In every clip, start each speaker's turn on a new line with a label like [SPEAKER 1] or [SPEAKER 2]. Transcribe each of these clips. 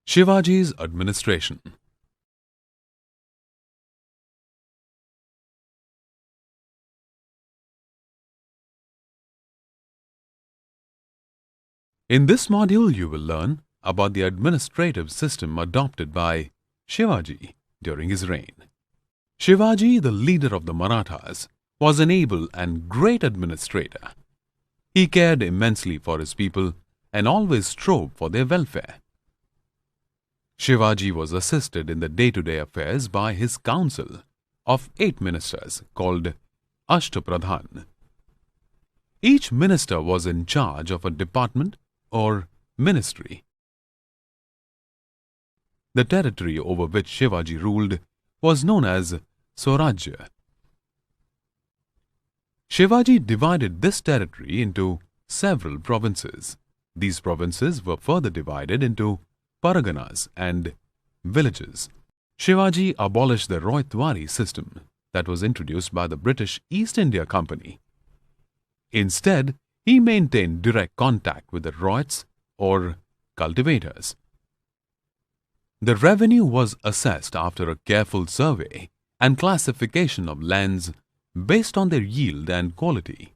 [SPEAKER 1] Shivaji's administration. In this module, you will learn about the administrative system adopted by Shivaji during his reign. Shivaji, the leader of the Marathas, was an able and great administrator. He cared immensely for his people and always strove for their welfare. Shivaji was assisted in the day-to-day affairs by his council of 8 ministers called Ashtapradhan. Each minister was in charge of a department or ministry. The territory over which Shivaji ruled was known as Swarajya. Shivaji divided this territory into several provinces. These provinces were further divided into paraganas and villages. Shivaji abolished the Roytwari system that was introduced by the British East India Company. Instead, he maintained direct contact with the Royts or cultivators. The revenue was assessed after a careful survey and classification of lands based on their yield and quality.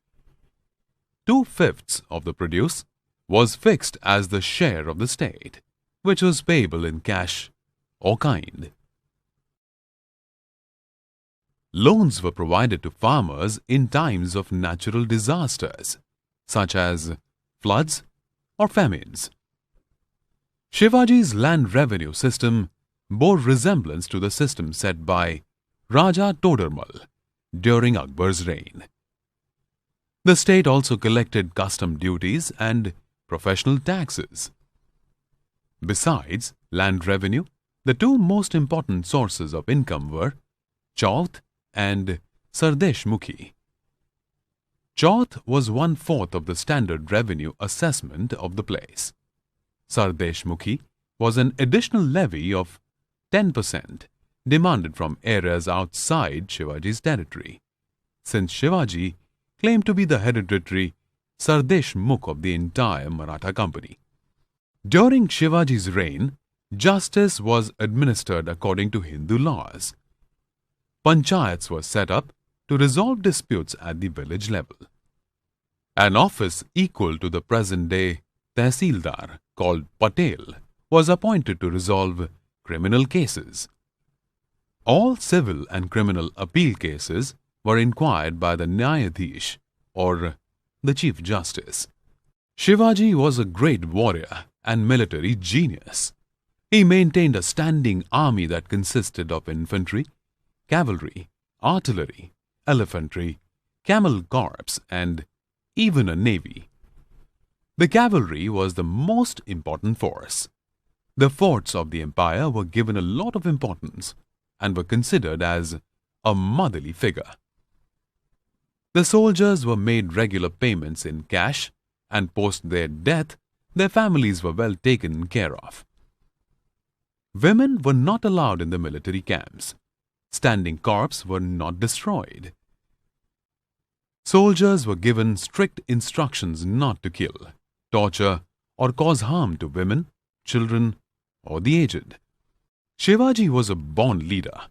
[SPEAKER 1] 2/5 of the produce was fixed as the share of the state, which was payable in cash or kind. Loans were provided to farmers in times of natural disasters, such as floods or famines. Shivaji's land revenue system bore resemblance to the system set by Raja Todarmal during Akbar's reign. The state also collected custom duties and professional taxes. Besides land revenue, the two most important sources of income were Chauth and Sardeshmukhi. Chauth was 1/4 of the standard revenue assessment of the place. Sardeshmukhi was an additional levy of 10% demanded from areas outside Shivaji's territory, since Shivaji claimed to be the hereditary Sardeshmukh of the entire Maratha company. During Shivaji's reign, justice was administered according to Hindu laws. Panchayats were set up to resolve disputes at the village level. An office equal to the present-day Tehsildar, called Patel, was appointed to resolve criminal cases. All civil and criminal appeal cases were inquired by the Nyayadhish, or the Chief Justice. Shivaji was a great warrior and military genius. He maintained a standing army that consisted of infantry, cavalry, artillery, elephantry, camel corps, and even a navy. The cavalry was the most important force. The forts of the empire were given a lot of importance and were considered as a motherly figure. The soldiers were made regular payments in cash, and post their death, their families were well taken care of. Women were not allowed in the military camps. Standing corps were not destroyed. Soldiers were given strict instructions not to kill, torture, or cause harm to women, children, or the aged. Shivaji was a born leader.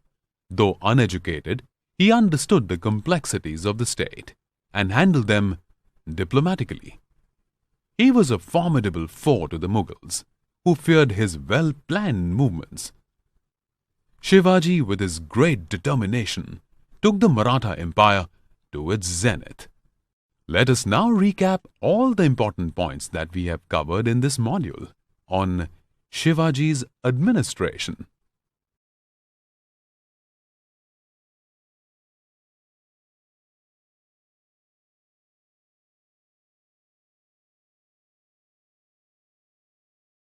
[SPEAKER 1] Though uneducated, he understood the complexities of the state and handled them diplomatically. He was a formidable foe to the Mughals, who feared his well-planned movements. Shivaji, with his great determination, took the Maratha Empire to its zenith. Let us now recap all the important points that we have covered in this module on Shivaji's administration.